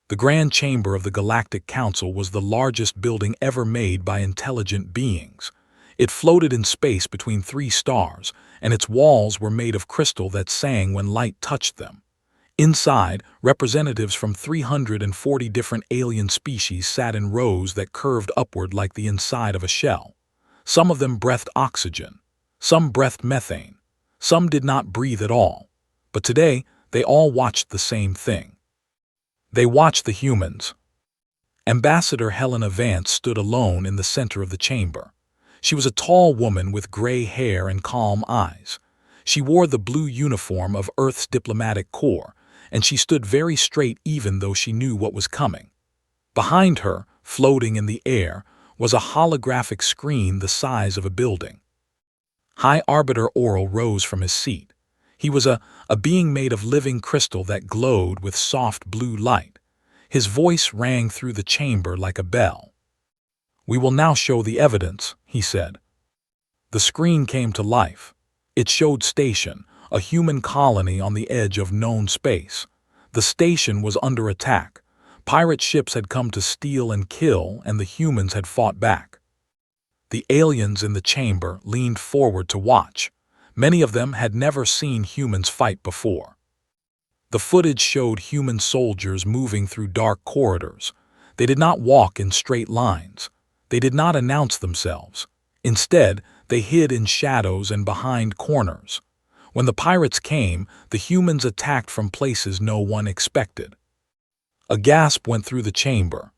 The Grand Chamber of the Galactic Council was the largest building ever made by intelligent beings. It floated in space between 3 stars, and its walls were made of crystal that sang when light touched them. Inside, representatives from 340 different alien species sat in rows that curved upward like the inside of a shell. Some of them breathed oxygen, some breathed methane, some did not breathe at all. But today, they all watched the same thing. They watched the humans. Ambassador Helena Vance stood alone in the center of the chamber. She was a tall woman with gray hair and calm eyes. She wore the blue uniform of Earth's diplomatic corps, and she stood very straight even though she knew what was coming. Behind her, floating in the air, was a holographic screen the size of a building. High Arbiter Oral rose from his seat. He was a being made of living crystal that glowed with soft blue light. His voice rang through the chamber like a bell. "We will now show the evidence," he said. The screen came to life. It showed Station, a human colony on the edge of known space. The station was under attack. Pirate ships had come to steal and kill, and the humans had fought back. The aliens in the chamber leaned forward to watch. Many of them had never seen humans fight before. The footage showed human soldiers moving through dark corridors. They did not walk in straight lines. They did not announce themselves. Instead, they hid in shadows and behind corners. When the pirates came, the humans attacked from places no one expected. A gasp went through the chamber.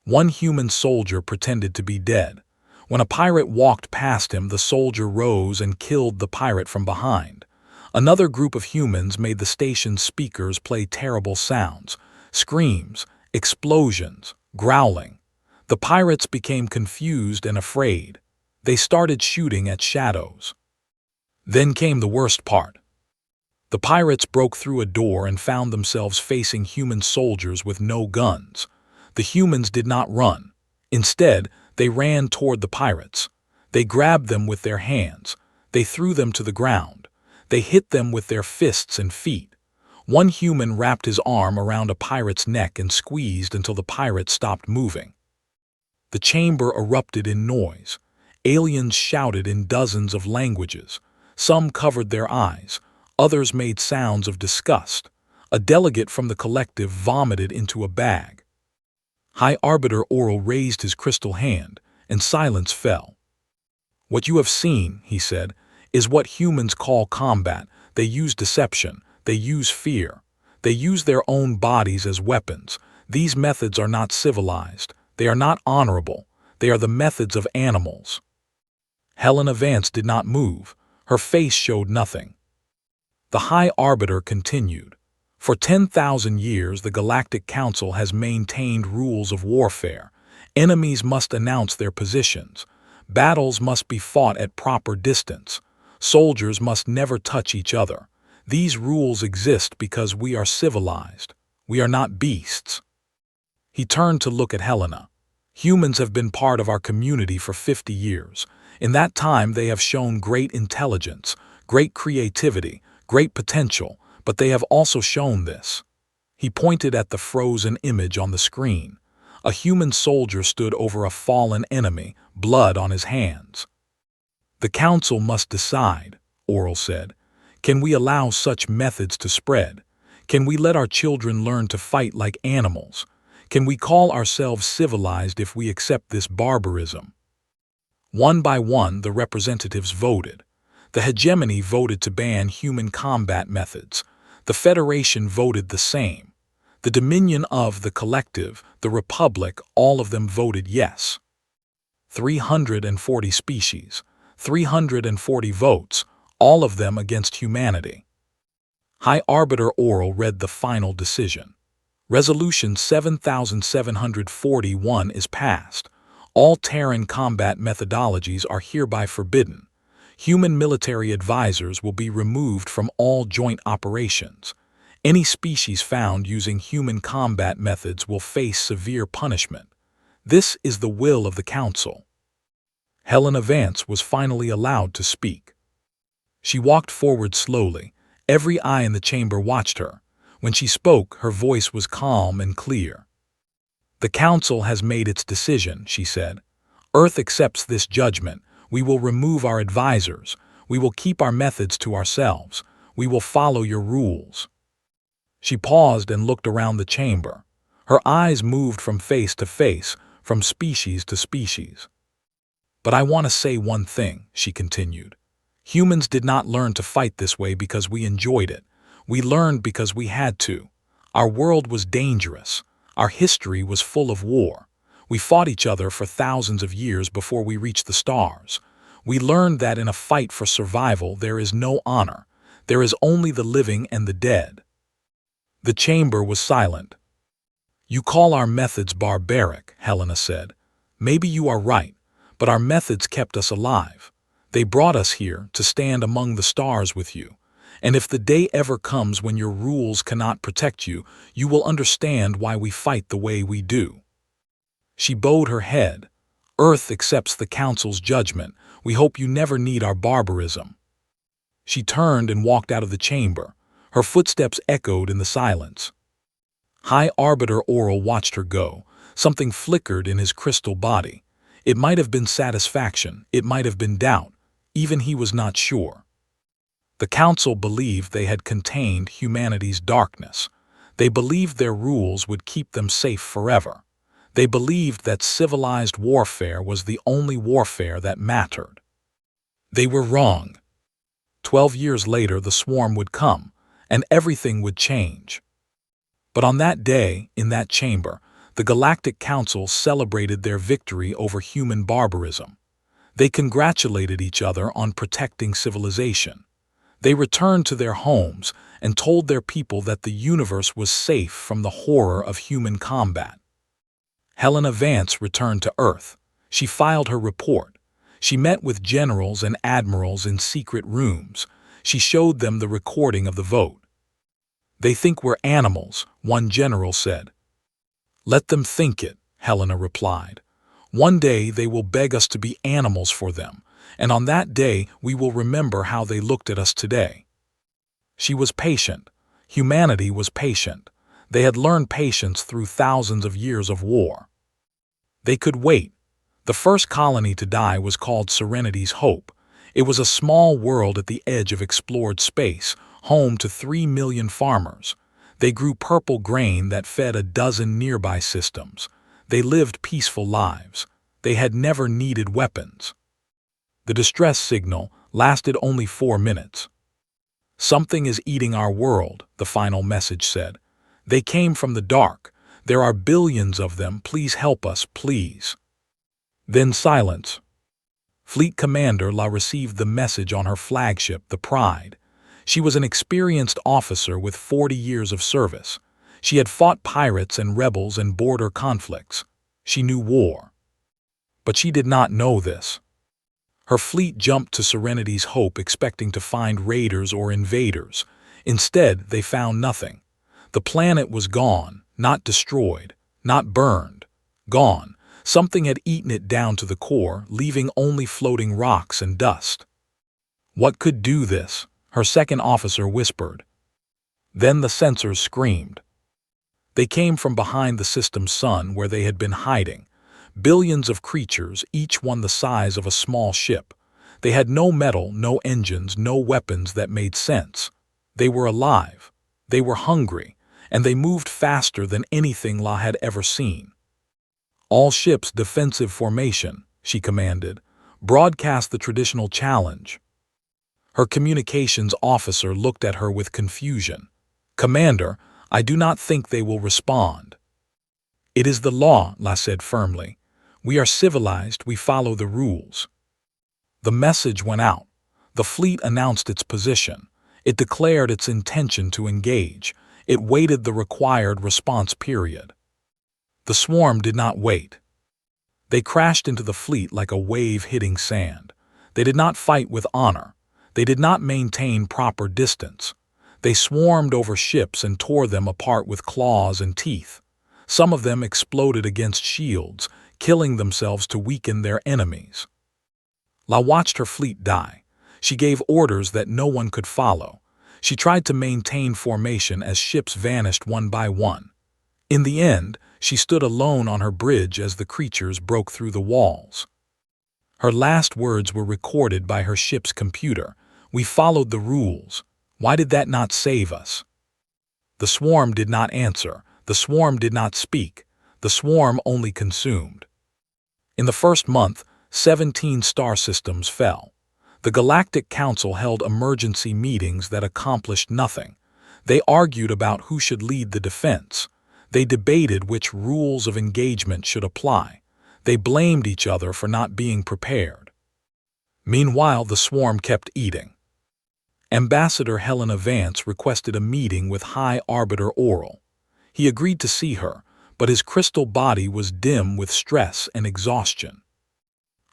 One human soldier pretended to be dead. When a pirate walked past him, the soldier rose and killed the pirate from behind. Another group of humans made the station's speakers play terrible sounds, screams, explosions, growling. The pirates became confused and afraid. They started shooting at shadows. Then came the worst part. The pirates broke through a door and found themselves facing human soldiers with no guns. The humans did not run. Instead, they ran toward the pirates. They grabbed them with their hands. They threw them to the ground. They hit them with their fists and feet. One human wrapped his arm around a pirate's neck and squeezed until the pirate stopped moving. The chamber erupted in noise. Aliens shouted in dozens of languages. Some covered their eyes. Others made sounds of disgust. A delegate from the collective vomited into a bag. High Arbiter Oral raised his crystal hand, and silence fell. "What you have seen," he said, "is what humans call combat. They use deception. They use fear. They use their own bodies as weapons. These methods are not civilized. They are not honorable. They are the methods of animals." Helena Vance did not move. Her face showed nothing. The High Arbiter continued. "For 10,000 years, the Galactic Council has maintained rules of warfare. Enemies must announce their positions. Battles must be fought at proper distance. Soldiers must never touch each other. These rules exist because we are civilized. We are not beasts." He turned to look at Helena. "Humans have been part of our community for 50 years. In that time, they have shown great intelligence, great creativity, great potential, but they have also shown this." He pointed at the frozen image on the screen. A human soldier stood over a fallen enemy, blood on his hands. "The Council must decide," Oral said. "Can we allow such methods to spread? Can we let our children learn to fight like animals? Can we call ourselves civilized if we accept this barbarism?" One by one, the representatives voted. The hegemony voted to ban human combat methods. The Federation voted the same. The Dominion of the Collective, the Republic, all of them voted yes. 340 species, 340 votes, all of them against humanity. High Arbiter Oral read the final decision. Resolution 7741 is passed. All Terran combat methodologies are hereby forbidden. Human military advisors will be removed from all joint operations. Any species found using human combat methods will face severe punishment. This is the will of the Council. Helena Vance was finally allowed to speak. She walked forward slowly. Every eye in the chamber watched her. When she spoke, her voice was calm and clear. "The Council has made its decision," she said. "Earth accepts this judgment. We will remove our advisors. We will keep our methods to ourselves. We will follow your rules." She paused and looked around the chamber. Her eyes moved from face to face, from species to species. "But I want to say one thing," she continued. "Humans did not learn to fight this way because we enjoyed it. We learned because we had to. Our world was dangerous. Our history was full of war. We fought each other for thousands of years before we reached the stars. We learned that in a fight for survival there is no honor. There is only the living and the dead." The chamber was silent. "You call our methods barbaric," Helena said. "Maybe you are right, but our methods kept us alive. They brought us here to stand among the stars with you. And if the day ever comes when your rules cannot protect you, you will understand why we fight the way we do." She bowed her head. "Earth accepts the Council's judgment. We hope you never need our barbarism." She turned and walked out of the chamber. Her footsteps echoed in the silence. High Arbiter Oral watched her go. Something flickered in his crystal body. It might have been satisfaction, it might have been doubt. Even he was not sure. The Council believed they had contained humanity's darkness. They believed their rules would keep them safe forever. They believed that civilized warfare was the only warfare that mattered. They were wrong. 12 years later, the swarm would come, and everything would change. But on that day, in that chamber, the Galactic Council celebrated their victory over human barbarism. They congratulated each other on protecting civilization. They returned to their homes and told their people that the universe was safe from the horror of human combat. Helena Vance returned to Earth. She filed her report. She met with generals and admirals in secret rooms. She showed them the recording of the vote. "They think we're animals," one general said. "Let them think it," Helena replied. "One day they will beg us to be animals for them, and on that day we will remember how they looked at us today." She was patient. Humanity was patient. They had learned patience through thousands of years of war. They could wait. The first colony to die was called Serenity's Hope. It was a small world at the edge of explored space, home to 3 million farmers. They grew purple grain that fed a dozen nearby systems. They lived peaceful lives. They had never needed weapons. The distress signal lasted only 4 minutes. "Something is eating our world," the final message said. "They came from the dark. There are billions of them. Please help us, please." Then silence. Fleet Commander La received the message on her flagship, the Pride. She was an experienced officer with 40 years of service. She had fought pirates and rebels and border conflicts. She knew war. But she did not know this. Her fleet jumped to Serenity's Hope expecting to find raiders or invaders. Instead, they found nothing. The planet was gone, not destroyed, not burned. Gone. Something had eaten it down to the core, leaving only floating rocks and dust. "What could do this?" her second officer whispered. Then the sensors screamed. They came from behind the system's sun where they had been hiding. Billions of creatures, each one the size of a small ship. They had no metal, no engines, no weapons that made sense. They were alive. They were hungry, and they moved faster than anything La had ever seen. "All ships defensive formation," she commanded. "Broadcast the traditional challenge." Her communications officer looked at her with confusion. "Commander, I do not think they will respond." "It is the law," La said firmly. "We are civilized, we follow the rules." The message went out. The fleet announced its position. It declared its intention to engage. It waited the required response period. The swarm did not wait. They crashed into the fleet like a wave hitting sand. They did not fight with honor. They did not maintain proper distance. They swarmed over ships and tore them apart with claws and teeth. Some of them exploded against shields, killing themselves to weaken their enemies. La watched her fleet die. She gave orders that no one could follow. She tried to maintain formation as ships vanished one by one. In the end, she stood alone on her bridge as the creatures broke through the walls. Her last words were recorded by her ship's computer. "We followed the rules. Why did that not save us?" The swarm did not answer. The swarm did not speak. The swarm only consumed. In the first month, 17 star systems fell. The Galactic Council held emergency meetings that accomplished nothing. They argued about who should lead the defense. They debated which rules of engagement should apply. They blamed each other for not being prepared. Meanwhile, the swarm kept eating. Ambassador Helena Vance requested a meeting with High Arbiter Oral. He agreed to see her, but his crystal body was dim with stress and exhaustion.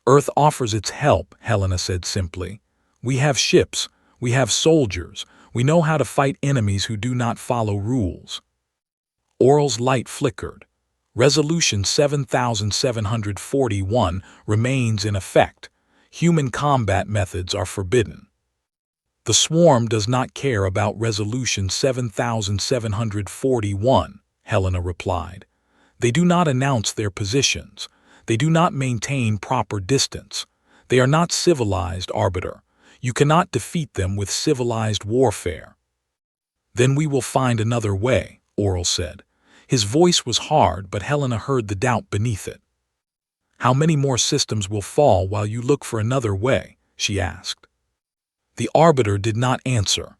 "Earth offers its help," Helena said simply. "We have ships, we have soldiers, we know how to fight enemies who do not follow rules." Oral's light flickered. Resolution 7741 remains in effect. Human combat methods are forbidden. "The swarm does not care about Resolution 7741, Helena replied. "They do not announce their positions. They do not maintain proper distance. They are not civilized, Arbiter. You cannot defeat them with civilized warfare." "Then we will find another way," Oral said. His voice was hard, but Helena heard the doubt beneath it. "How many more systems will fall while you look for another way?" she asked. The Arbiter did not answer.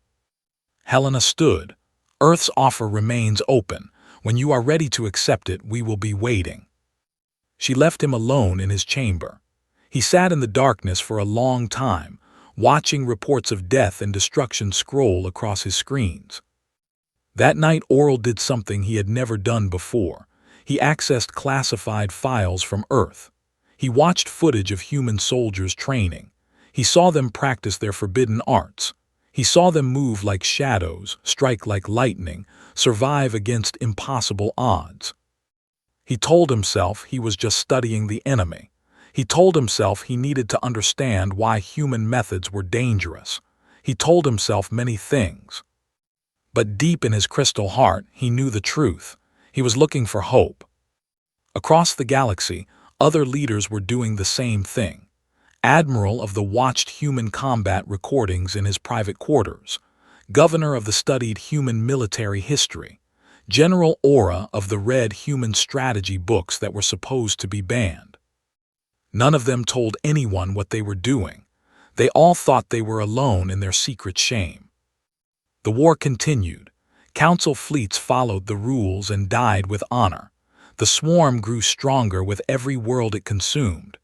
Helena stood. "Earth's offer remains open. When you are ready to accept it, we will be waiting." She left him alone in his chamber. He sat in the darkness for a long time, watching reports of death and destruction scroll across his screens. That night, Oral did something he had never done before. He accessed classified files from Earth. He watched footage of human soldiers training. He saw them practice their forbidden arts. He saw them move like shadows, strike like lightning, survive against impossible odds. He told himself he was just studying the enemy. He told himself he needed to understand why human methods were dangerous. He told himself many things. But deep in his crystal heart, he knew the truth. He was looking for hope. Across the galaxy, other leaders were doing the same thing. Admiral of the watched human combat recordings in his private quarters, Governor of the studied human military history, General Aura of the read human strategy books that were supposed to be banned. None of them told anyone what they were doing. They all thought they were alone in their secret shame. The war continued. Council fleets followed the rules and died with honor. The swarm grew stronger with every world it consumed.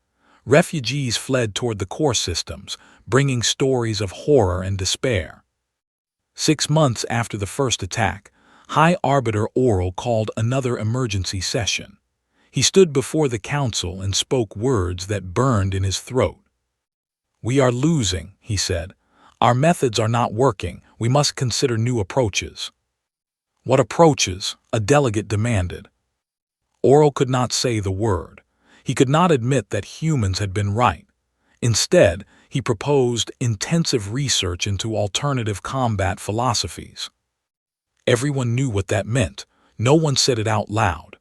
Refugees fled toward the core systems, bringing stories of horror and despair. 6 months after the first attack, High Arbiter Oral called another emergency session. He stood before the council and spoke words that burned in his throat. "We are losing," he said. "Our methods are not working. We must consider new approaches." "What approaches?" a delegate demanded. Oral could not say the word. He could not admit that humans had been right. Instead, he proposed intensive research into alternative combat philosophies. Everyone knew what that meant. No one said it out loud.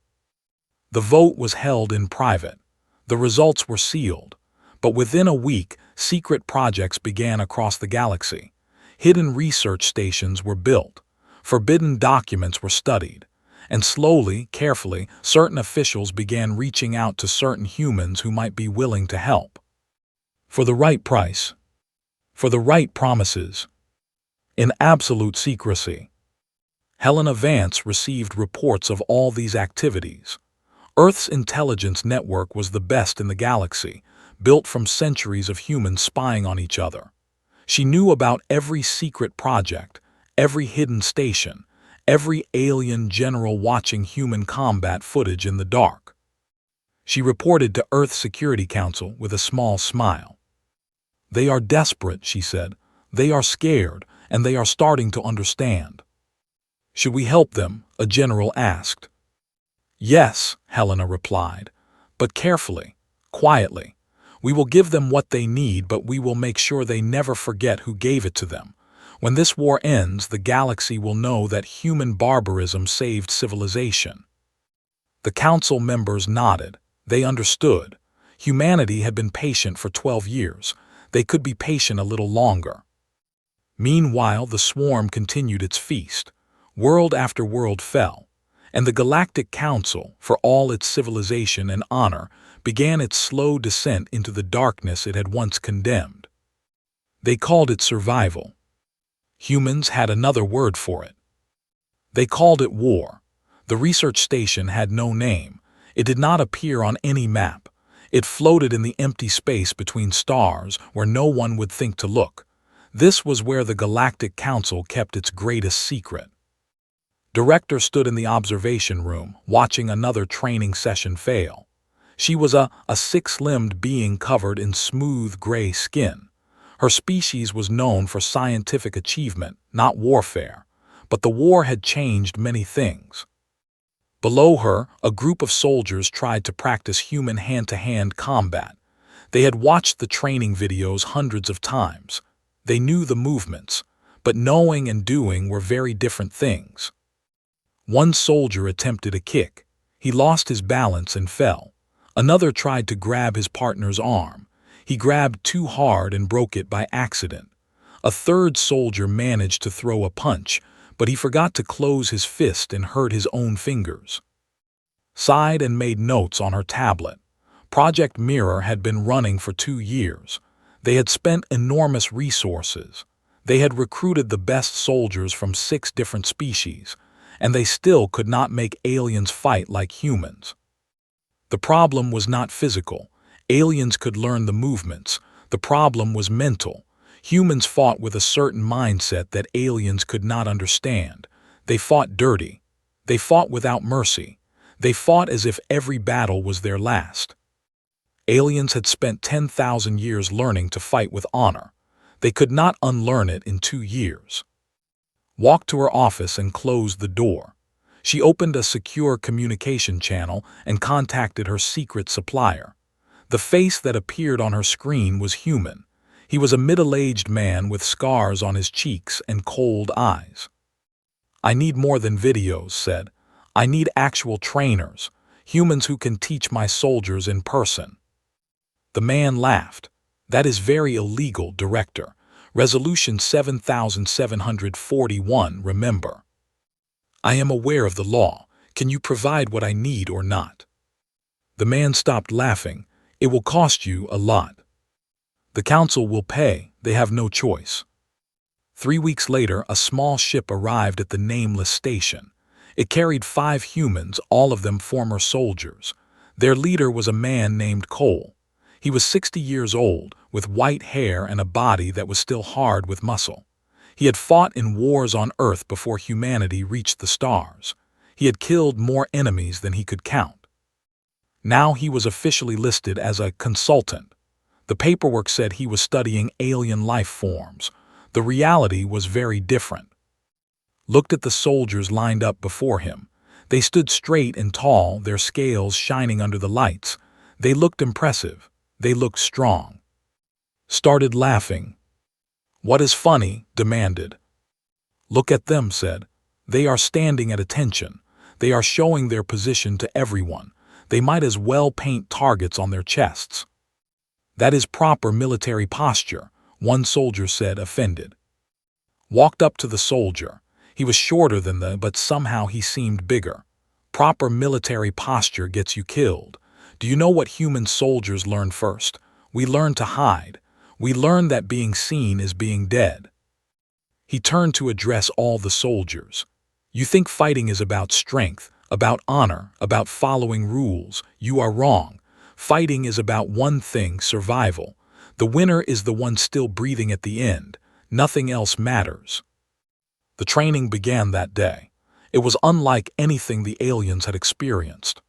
The vote was held in private. The results were sealed. But within a week, secret projects began across the galaxy. Hidden research stations were built. Forbidden documents were studied. And slowly, carefully, certain officials began reaching out to certain humans who might be willing to help. For the right price. For the right promises. In absolute secrecy. Helena Vance received reports of all these activities. Earth's intelligence network was the best in the galaxy, built from centuries of humans spying on each other. She knew about every secret project, every hidden station, every alien general watching human combat footage in the dark. She reported to Earth Security Council with a small smile. "They are desperate," she said. "They are scared, and they are starting to understand." "Should we help them?" a general asked. "Yes," Helena replied, "but carefully, quietly. We will give them what they need, but we will make sure they never forget who gave it to them. When this war ends, the galaxy will know that human barbarism saved civilization." The council members nodded. They understood. Humanity had been patient for 12 years. They could be patient a little longer. Meanwhile, the swarm continued its feast. World after world fell, and the Galactic Council, for all its civilization and honor, began its slow descent into the darkness it had once condemned. They called it survival. Humans had another word for it. They called it war. The research station had no name. It did not appear on any map. It floated in the empty space between stars where no one would think to look. This was where the Galactic Council kept its greatest secret. Director stood in the observation room, watching another training session fail. She was a six-limbed being covered in smooth gray skin. Her species was known for scientific achievement, not warfare, but the war had changed many things. Below her, a group of soldiers tried to practice human hand-to-hand combat. They had watched the training videos hundreds of times. They knew the movements, but knowing and doing were very different things. One soldier attempted a kick. He lost his balance and fell. Another tried to grab his partner's arm. He grabbed too hard and broke it by accident. A third soldier managed to throw a punch, but he forgot to close his fist and hurt his own fingers. Sighed and made notes on her tablet. Project Mirror had been running for 2 years. They had spent enormous resources. They had recruited the best soldiers from 6 different species, and they still could not make aliens fight like humans. The problem was not physical. Aliens could learn the movements. The problem was mental. Humans fought with a certain mindset that aliens could not understand. They fought dirty. They fought without mercy. They fought as if every battle was their last. Aliens had spent 10,000 years learning to fight with honor. They could not unlearn it in 2 years. Walked to her office and closed the door. She opened a secure communication channel and contacted her secret supplier. The face that appeared on her screen was human. He was a middle-aged man with scars on his cheeks and cold eyes. "I need more than videos," said. "I need actual trainers, humans who can teach my soldiers in person." The man laughed. "That is very illegal, Director. Resolution 7741, remember." "I am aware of the law. Can you provide what I need or not?" The man stopped laughing. "It will cost you a lot. The council will pay. They have no choice." 3 weeks later, a small ship arrived at the nameless station. It carried 5 humans, all of them former soldiers. Their leader was a man named Cole. He was 60 years old, with white hair and a body that was still hard with muscle. He had fought in wars on Earth before humanity reached the stars. He had killed more enemies than he could count. Now he was officially listed as a consultant. The paperwork said he was studying alien life forms. The reality was very different. Looked at the soldiers lined up before him. They stood straight and tall, their scales shining under the lights. They looked impressive. They looked strong. Started laughing. "What is funny?" demanded. "Look at them," said. "They are standing at attention. They are showing their position to everyone. They might as well paint targets on their chests." "That is proper military posture," one soldier said, offended. Walked up to the soldier. He was shorter than but somehow he seemed bigger. "Proper military posture gets you killed. Do you know what human soldiers learn first? We learn to hide. We learn that being seen is being dead." He turned to address all the soldiers. "You think fighting is about strength, about honor, about following rules. You are wrong. Fighting is about one thing, survival. The winner is the one still breathing at the end. Nothing else matters." The training began that day. It was unlike anything the aliens had experienced.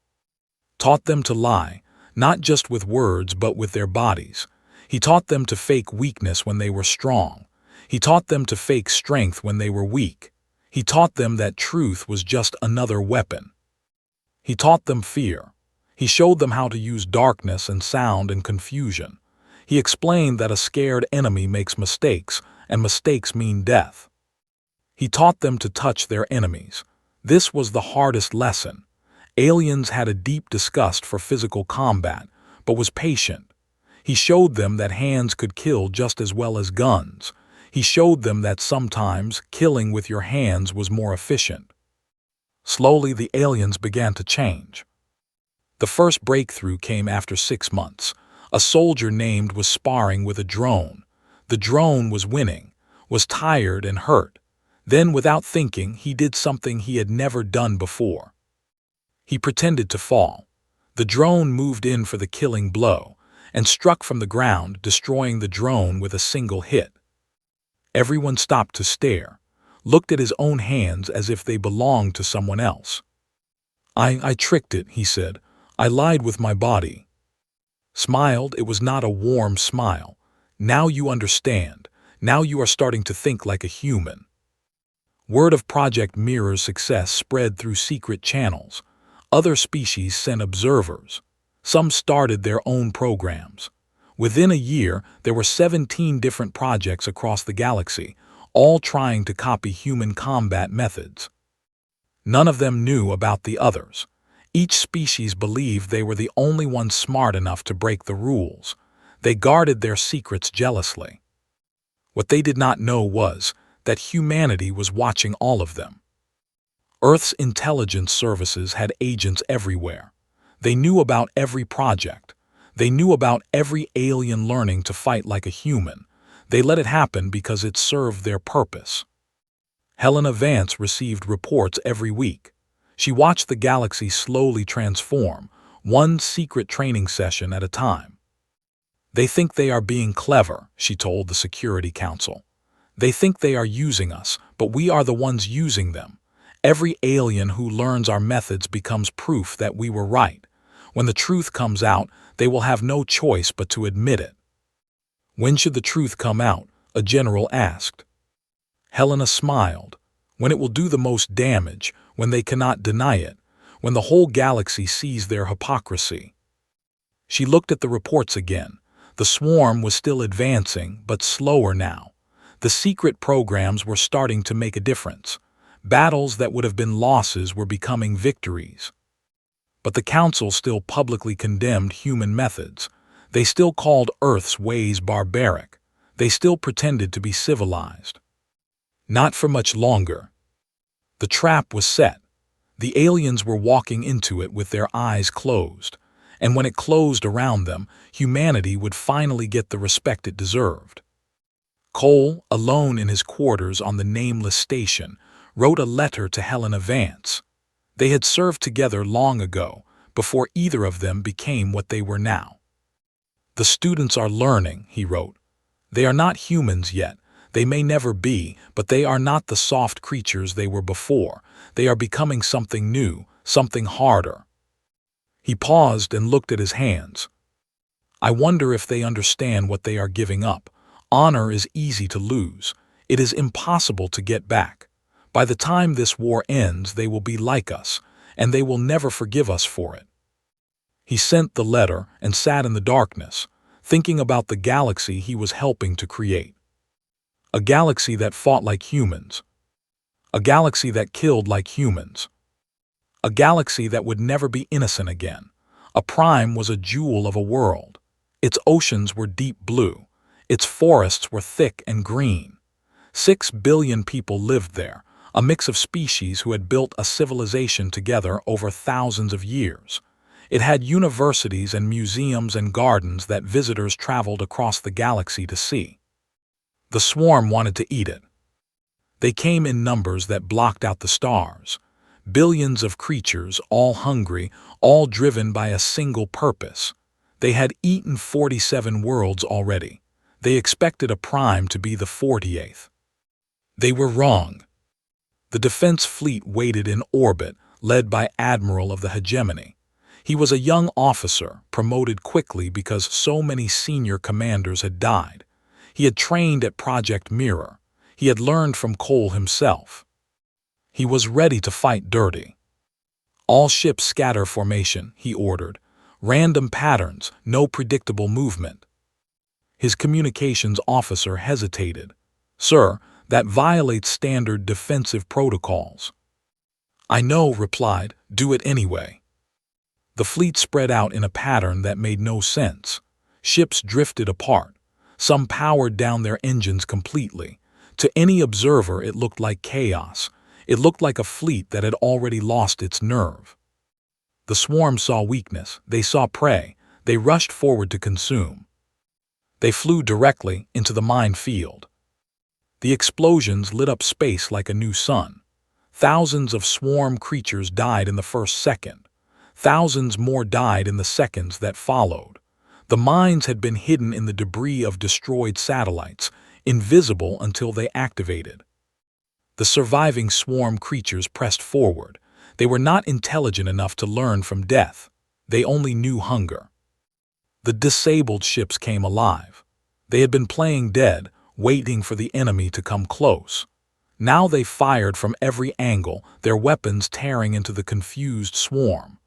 Taught them to lie, not just with words but with their bodies. He taught them to fake weakness when they were strong. He taught them to fake strength when they were weak. He taught them that truth was just another weapon. He taught them fear. He showed them how to use darkness and sound and confusion. He explained that a scared enemy makes mistakes, and mistakes mean death. He taught them to touch their enemies. This was the hardest lesson. Aliens had a deep disgust for physical combat, but was patient. He showed them that hands could kill just as well as guns. He showed them that sometimes killing with your hands was more efficient. Slowly, the aliens began to change. The first breakthrough came after 6 months. A soldier named was sparring with a drone. The drone was winning, was tired and hurt. Then, without thinking, he did something he had never done before. He pretended to fall. The drone moved in for the killing blow and struck from the ground, destroying the drone with a single hit. Everyone stopped to stare, looked at his own hands as if they belonged to someone else. I tricked it, he said. I lied with my body. Smiled, it was not a warm smile. Now you understand. Now you are starting to think like a human. Word of Project Mirror's success spread through secret channels. Other species sent observers. Some started their own programs. Within a year, there were 17 different projects across the galaxy, all trying to copy human combat methods. None of them knew about the others. Each species believed they were the only ones smart enough to break the rules. They guarded their secrets jealously. What they did not know was that humanity was watching all of them. Earth's intelligence services had agents everywhere. They knew about every project. They knew about every alien learning to fight like a human. They let it happen because it served their purpose. Helena Vance received reports every week. She watched the galaxy slowly transform, one secret training session at a time. They think they are being clever, she told the Security Council. They think they are using us, but we are the ones using them. Every alien who learns our methods becomes proof that we were right. When the truth comes out, they will have no choice but to admit it. When should the truth come out? A general asked. Helena smiled. When it will do the most damage, when they cannot deny it, when the whole galaxy sees their hypocrisy. She looked at the reports again. The swarm was still advancing, but slower now. The secret programs were starting to make a difference. Battles that would have been losses were becoming victories. But the Council still publicly condemned human methods. They still called Earth's ways barbaric. They still pretended to be civilized. Not for much longer. The trap was set. The aliens were walking into it with their eyes closed. And when it closed around them, humanity would finally get the respect it deserved. Cole, alone in his quarters on the nameless station, wrote a letter to Helena Vance. They had served together long ago, before either of them became what they were now. The students are learning, he wrote. They are not humans yet. They may never be, but they are not the soft creatures they were before. They are becoming something new, something harder. He paused and looked at his hands. I wonder if they understand what they are giving up. Honor is easy to lose. It is impossible to get back. By the time this war ends, they will be like us, and they will never forgive us for it. He sent the letter and sat in the darkness, thinking about the galaxy he was helping to create. A galaxy that fought like humans. A galaxy that killed like humans. A galaxy that would never be innocent again. A prime was a jewel of a world. Its oceans were deep blue. Its forests were thick and green. 6 billion people lived there, a mix of species who had built a civilization together over thousands of years. It had universities and museums and gardens that visitors traveled across the galaxy to see. The swarm wanted to eat it. They came in numbers that blocked out the stars. Billions of creatures, all hungry, all driven by a single purpose. They had eaten 47 worlds already. They expected a prime to be the 48th. They were wrong. The defense fleet waited in orbit, led by Admiral of the Hegemony. He was a young officer, promoted quickly because so many senior commanders had died. He had trained at Project Mirror. He had learned from Cole himself. He was ready to fight dirty. All ships scatter formation, he ordered. Random patterns, no predictable movement. His communications officer hesitated. "Sir, that violates standard defensive protocols." "I know," replied, "do it anyway." The fleet spread out in a pattern that made no sense. Ships drifted apart. Some powered down their engines completely. To any observer, it looked like chaos. It looked like a fleet that had already lost its nerve. The swarm saw weakness. They saw prey. They rushed forward to consume. They flew directly into the minefield. The explosions lit up space like a new sun. Thousands of swarm creatures died in the first second. Thousands more died in the seconds that followed. The mines had been hidden in the debris of destroyed satellites, invisible until they activated. The surviving swarm creatures pressed forward. They were not intelligent enough to learn from death. They only knew hunger. The disabled ships came alive. They had been playing dead, waiting for the enemy to come close. Now they fired from every angle, their weapons tearing into the confused swarm.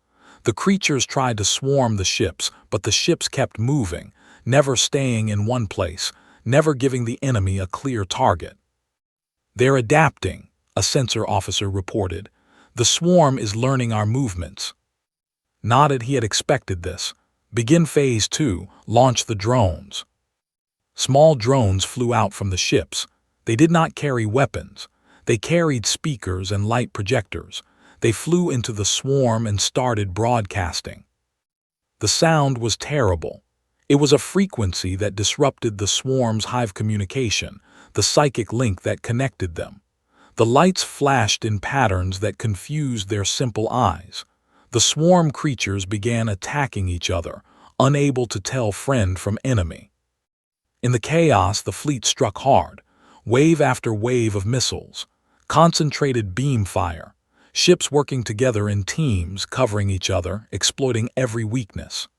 The creatures tried to swarm the ships, but the ships kept moving, never staying in one place, never giving the enemy a clear target. "They're adapting," a sensor officer reported. "The swarm is learning our movements." Nodded, he had expected this. "Begin Phase 2, launch the drones." Small drones flew out from the ships. They did not carry weapons. They carried speakers and light projectors. They flew into the swarm and started broadcasting. The sound was terrible. It was a frequency that disrupted the swarm's hive communication, the psychic link that connected them. The lights flashed in patterns that confused their simple eyes. The swarm creatures began attacking each other, unable to tell friend from enemy. In the chaos, the fleet struck hard, wave after wave of missiles, concentrated beam fire, ships working together in teams, covering each other, exploiting every weakness.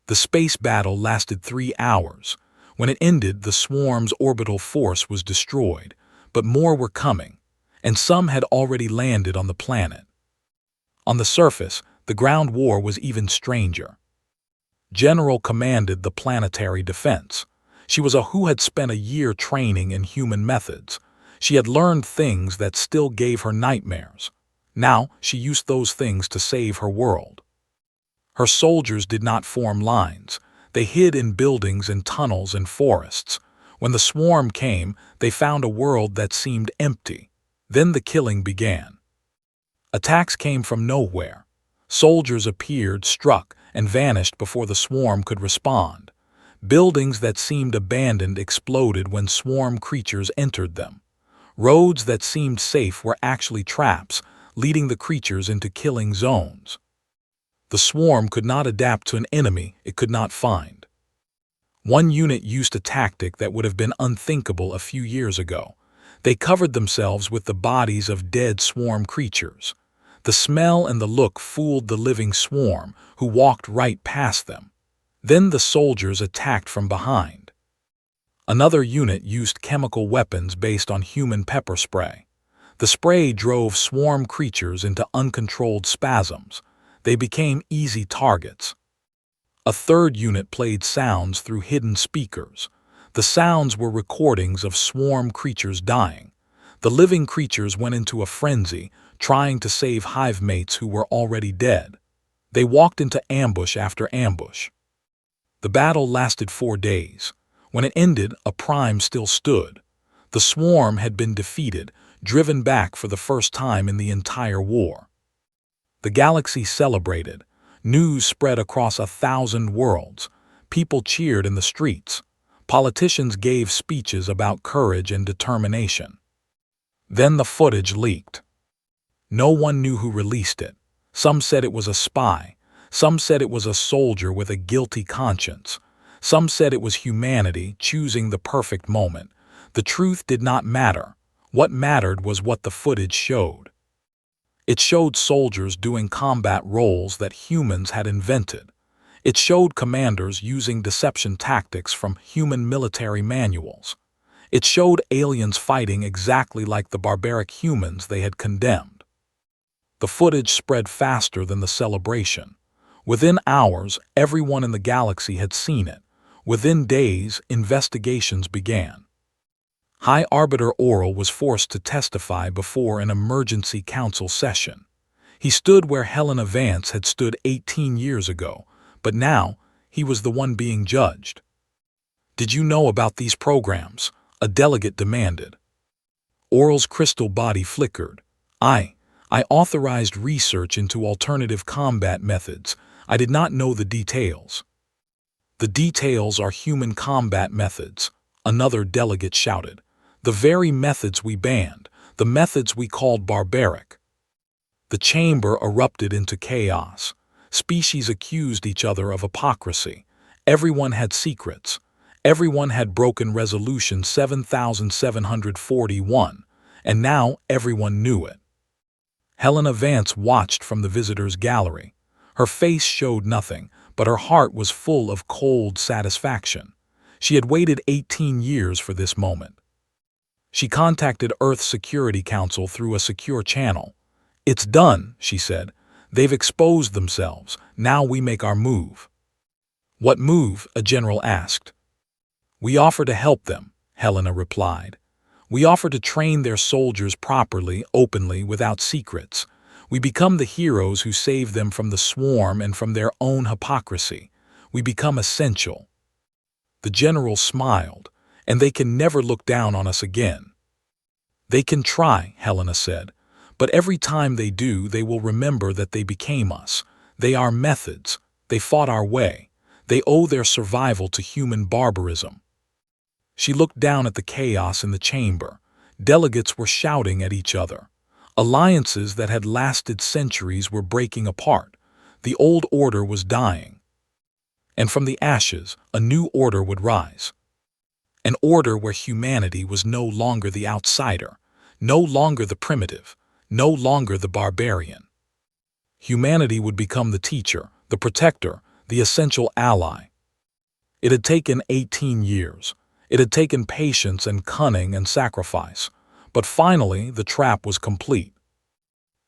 The space battle lasted 3 hours. When it ended, the swarm's orbital force was destroyed, but more were coming, and some had already landed on the planet. On the surface, the ground war was even stranger. General commanded the planetary defense. She was a who had spent a year training in human methods. She had learned things that still gave her nightmares. Now she used those things to save her world. Her soldiers did not form lines. They hid in buildings and tunnels and forests. When the swarm came, they found a world that seemed empty. Then the killing began. Attacks came from nowhere. Soldiers appeared, struck, and vanished before the swarm could respond. Buildings that seemed abandoned exploded when swarm creatures entered them. Roads that seemed safe were actually traps, leading the creatures into killing zones. The swarm could not adapt to an enemy it could not find. One unit used a tactic that would have been unthinkable a few years ago. They covered themselves with the bodies of dead swarm creatures. The smell and the look fooled the living swarm, who walked right past them. Then the soldiers attacked from behind. Another unit used chemical weapons based on human pepper spray. The spray drove swarm creatures into uncontrolled spasms. They became easy targets. A third unit played sounds through hidden speakers. The sounds were recordings of swarm creatures dying. The living creatures went into a frenzy, trying to save hive mates who were already dead. They walked into ambush after ambush. The battle lasted 4 days. When it ended, a prime still stood. The swarm had been defeated, driven back for the first time in the entire war. The galaxy celebrated. News spread across 1,000 worlds. People cheered in the streets. Politicians gave speeches about courage and determination. Then the footage leaked. No one knew who released it. Some said it was a spy. Some said it was a soldier with a guilty conscience. Some said it was humanity choosing the perfect moment. The truth did not matter. What mattered was what the footage showed. It showed soldiers doing combat roles that humans had invented. It showed commanders using deception tactics from human military manuals. It showed aliens fighting exactly like the barbaric humans they had condemned. The footage spread faster than the celebration. Within hours, everyone in the galaxy had seen it. Within days, investigations began. High Arbiter Oral was forced to testify before an emergency council session. He stood where Helena Vance had stood 18 years ago, but now he was the one being judged. "Did you know about these programs?" a delegate demanded. Oral's crystal body flickered. I authorized research into alternative combat methods. I did not know the details." "The details are human combat methods," another delegate shouted. "The very methods we banned, the methods we called barbaric." The chamber erupted into chaos. Species accused each other of hypocrisy. Everyone had secrets. Everyone had broken Resolution 7741, and now everyone knew it. Helena Vance watched from the visitors' gallery. Her face showed nothing, but her heart was full of cold satisfaction. She had waited 18 years for this moment. She contacted Earth's Security Council through a secure channel. "It's done," she said. "They've exposed themselves. Now we make our move." "What move?" a general asked. "We offer to help them," Helena replied. "We offer to train their soldiers properly, openly, without secrets. We become the heroes who save them from the swarm and from their own hypocrisy. We become essential." The general smiled. "And they can never look down on us again." "They can try," Helena said. "But every time they do, they will remember that they became us. They are methods. They fought our way. They owe their survival to human barbarism." She looked down at the chaos in the chamber. Delegates were shouting at each other. Alliances that had lasted centuries were breaking apart. The old order was dying. And from the ashes, a new order would rise. An order where humanity was no longer the outsider, no longer the primitive, no longer the barbarian. Humanity would become the teacher, the protector, the essential ally. It had taken 18 years. It had taken patience and cunning and sacrifice. But finally, the trap was complete.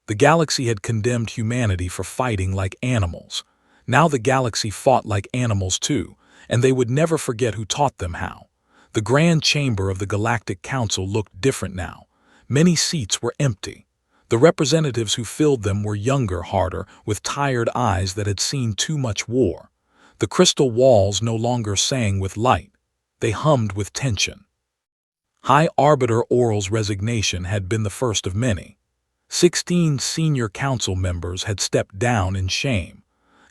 The galaxy had condemned humanity for fighting like animals. Now the galaxy fought like animals too, and they would never forget who taught them how. The grand chamber of the Galactic Council looked different now. Many seats were empty. The representatives who filled them were younger, harder, with tired eyes that had seen too much war. The crystal walls no longer sang with light. They hummed with tension. High Arbiter Oral's resignation had been the first of many. 16 senior council members had stepped down in shame.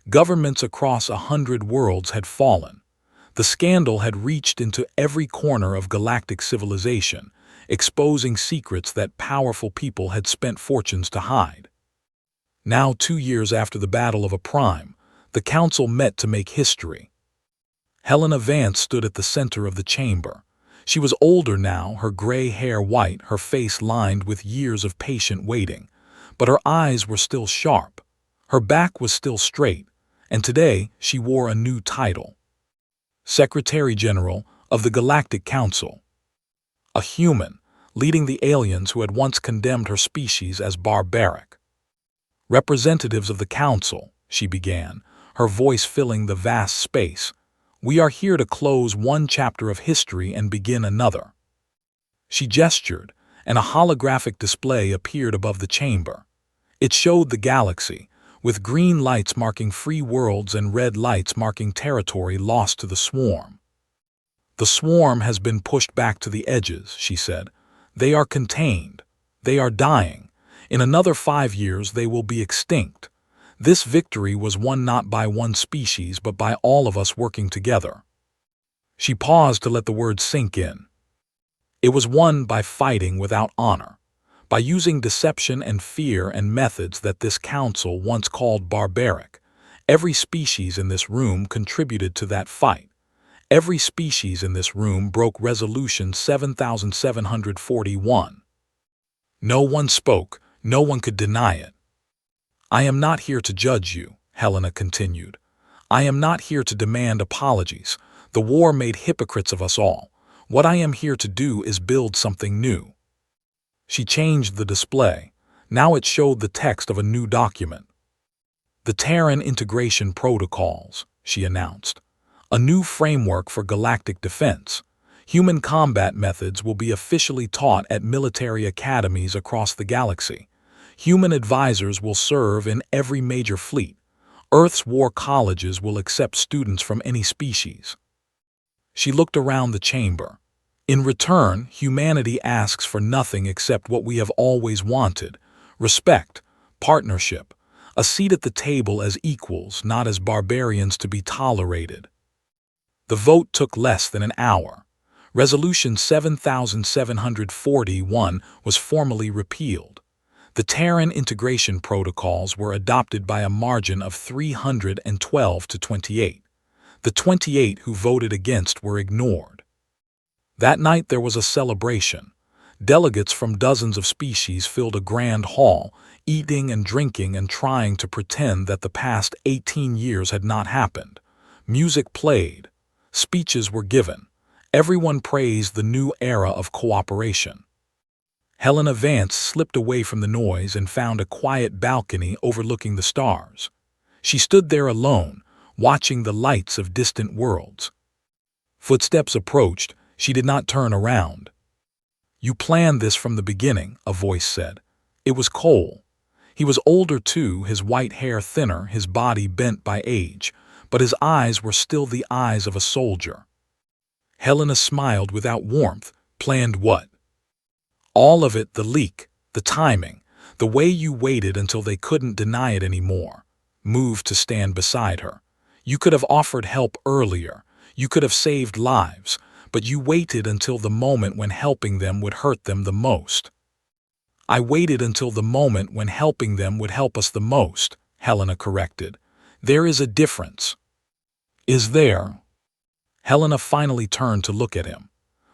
Governments across 100 worlds had fallen. The scandal had reached into every corner of galactic civilization, exposing secrets that powerful people had spent fortunes to hide. Now, 2 years after the Battle of a Prime, the council met to make history. Helena Vance stood at the center of the chamber. She was older now, her gray hair white, her face lined with years of patient waiting. But her eyes were still sharp. Her back was still straight, and today she wore a new title: Secretary General of the Galactic Council. A human, leading the aliens who had once condemned her species as barbaric. "Representatives of the Council," she began, her voice filling the vast space. "We are here to close one chapter of history and begin another." She gestured, and a holographic display appeared above the chamber. It showed the galaxy, with green lights marking free worlds and red lights marking territory lost to the swarm. "The swarm has been pushed back to the edges," she said. "They are contained. They are dying. In another 5 years they will be extinct. This victory was won not by one species, but by all of us working together." She paused to let the words sink in. It was won by fighting without honor, by using deception and fear and methods that this council once called barbaric. Every species in this room contributed to that fight. Every species in this room broke Resolution 7741. No one spoke, no one could deny it. "I am not here to judge you," Helena continued. "I am not here to demand apologies. The war made hypocrites of us all. What I am here to do is build something new." She changed the display. Now it showed the text of a new document. "The Terran Integration Protocols," she announced. "A new framework for galactic defense. Human combat methods will be officially taught at military academies across the galaxy. Human advisors will serve in every major fleet. Earth's war colleges will accept students from any species. She looked around the chamber. In return, humanity asks for nothing except what we have always wanted: respect, partnership, a seat at the table as equals, not as barbarians to be tolerated. The vote took less than an hour. Resolution 7741 was formally repealed. The Terran integration protocols were adopted by a margin of 312 to 28. The 28 who voted against were ignored. That night there was a celebration. Delegates from dozens of species filled a grand hall, eating and drinking and trying to pretend that the past 18 years had not happened. Music played. Speeches were given. Everyone praised the new era of cooperation. Helena Vance slipped away from the noise and found a quiet balcony overlooking the stars. She stood there alone, watching the lights of distant worlds. Footsteps approached. She did not turn around. "You planned this from the beginning," a voice said. It was Cole. He was older too, his white hair thinner, his body bent by age, but his eyes were still the eyes of a soldier. Helena smiled without warmth. "Planned what?" "All of it, the leak, the timing, the way you waited until they couldn't deny it anymore." Moved to stand beside her. "You could have offered help earlier. You could have saved lives, but you waited until the moment when helping them would hurt them the most." "I waited until the moment when helping them would help us the most," Helena corrected. "There is a difference." "Is there?" Helena finally turned to look at him.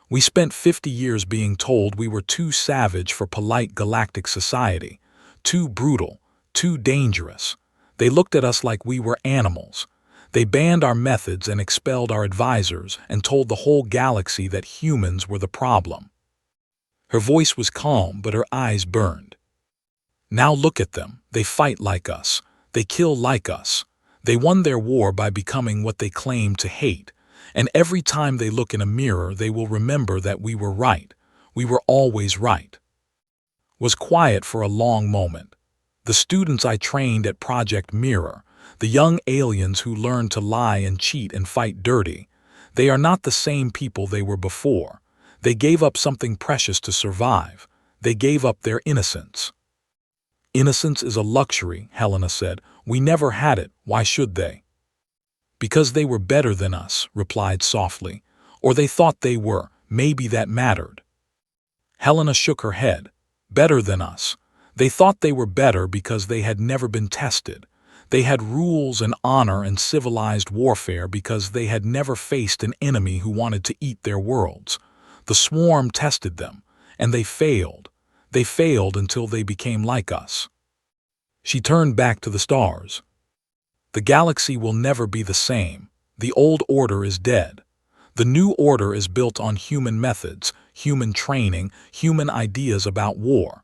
"We spent 50 years being told we were too savage for polite galactic society, too brutal, too dangerous. They looked at us like we were animals. They banned our methods and expelled our advisors and told the whole galaxy that humans were the problem." Her voice was calm, but her eyes burned. "Now look at them. They fight like us. They kill like us. They won their war by becoming what they claim to hate. And every time they look in a mirror, they will remember that we were right. We were always right." Was quiet for a long moment. "The students I trained at Project Mirror, the young aliens who learned to lie and cheat and fight dirty, they are not the same people they were before. They gave up something precious to survive. They gave up their innocence." "Innocence is a luxury," Helena said. "We never had it. Why should they?" "Because they were better than us," replied softly. "Or they thought they were. Maybe that mattered." Helena shook her head. "Better than us. They thought they were better because they had never been tested. They had rules and honor and civilized warfare because they had never faced an enemy who wanted to eat their worlds. The swarm tested them, and they failed. They failed until they became like us." She turned back to the stars. "The galaxy will never be the same. The old order is dead. The new order is built on human methods, human training, human ideas about war.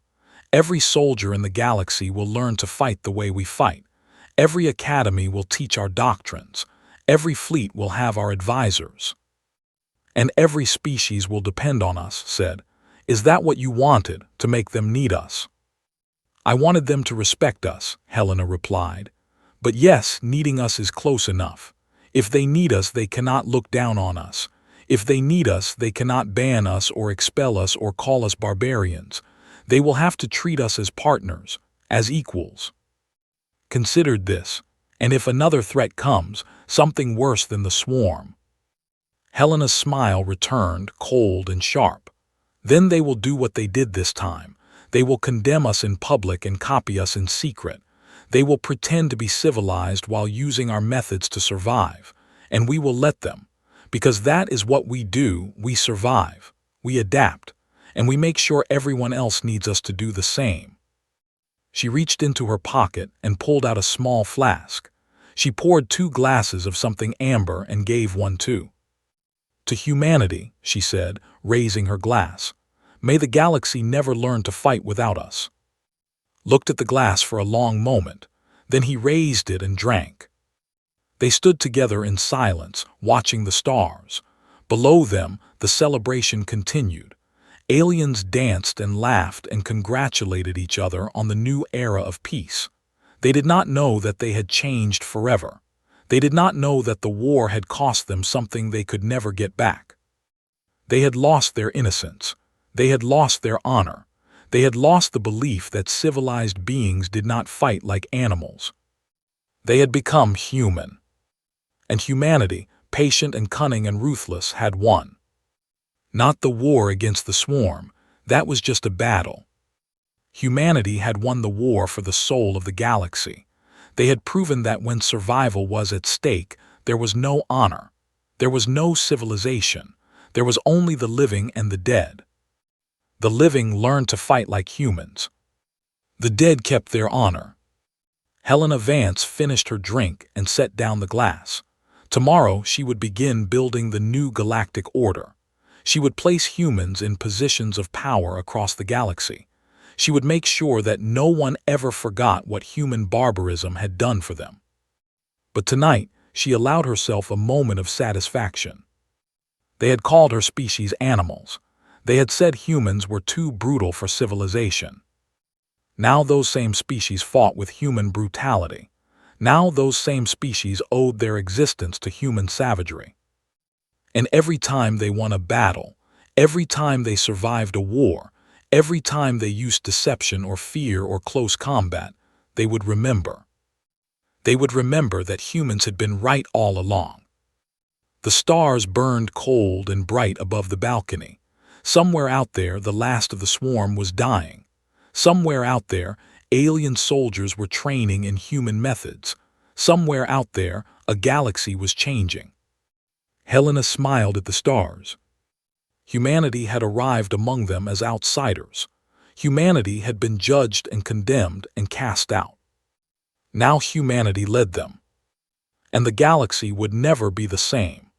Every soldier in the galaxy will learn to fight the way we fight. Every academy will teach our doctrines. Every fleet will have our advisors. And every species will depend on us," said. "Is that what you wanted, to make them need us?" "I wanted them to respect us," Helena replied. "But yes, needing us is close enough. If they need us, they cannot look down on us. If they need us, they cannot ban us or expel us or call us barbarians. They will have to treat us as partners, as equals." Considered this, and if another threat comes, something worse than the swarm. Helena's smile returned, cold and sharp. "Then they will do what they did this time. They will condemn us in public and copy us in secret. They will pretend to be civilized while using our methods to survive, and we will let them, because that is what we do. We survive, we adapt, and we make sure everyone else needs us to do the same." She reached into her pocket and pulled out a small flask. She poured 2 glasses of something amber and gave one to humanity, she said, raising her glass. "May the galaxy never learn to fight without us." Looked at the glass for a long moment. Then he raised it and drank. They stood together in silence, watching the stars. Below them, the celebration continued. Aliens danced and laughed and congratulated each other on the new era of peace. They did not know that they had changed forever. They did not know that the war had cost them something they could never get back. They had lost their innocence. They had lost their honor. They had lost the belief that civilized beings did not fight like animals. They had become human. And humanity, patient and cunning and ruthless, had won. Not the war against the swarm. That was just a battle. Humanity had won the war for the soul of the galaxy. They had proven that when survival was at stake, there was no honor. There was no civilization. There was only the living and the dead. The living learned to fight like humans. The dead kept their honor. Helena Vance finished her drink and set down the glass. Tomorrow she would begin building the new galactic order. She would place humans in positions of power across the galaxy. She would make sure that no one ever forgot what human barbarism had done for them. But tonight, she allowed herself a moment of satisfaction. They had called her species animals. They had said humans were too brutal for civilization. Now those same species fought with human brutality. Now those same species owed their existence to human savagery. And every time they won a battle, every time they survived a war, every time they used deception or fear or close combat, they would remember. They would remember that humans had been right all along. The stars burned cold and bright above the balcony. Somewhere out there, the last of the swarm was dying. Somewhere out there, alien soldiers were training in human methods. Somewhere out there, a galaxy was changing. Helena smiled at the stars. Humanity had arrived among them as outsiders. Humanity had been judged and condemned and cast out. Now humanity led them. And the galaxy would never be the same.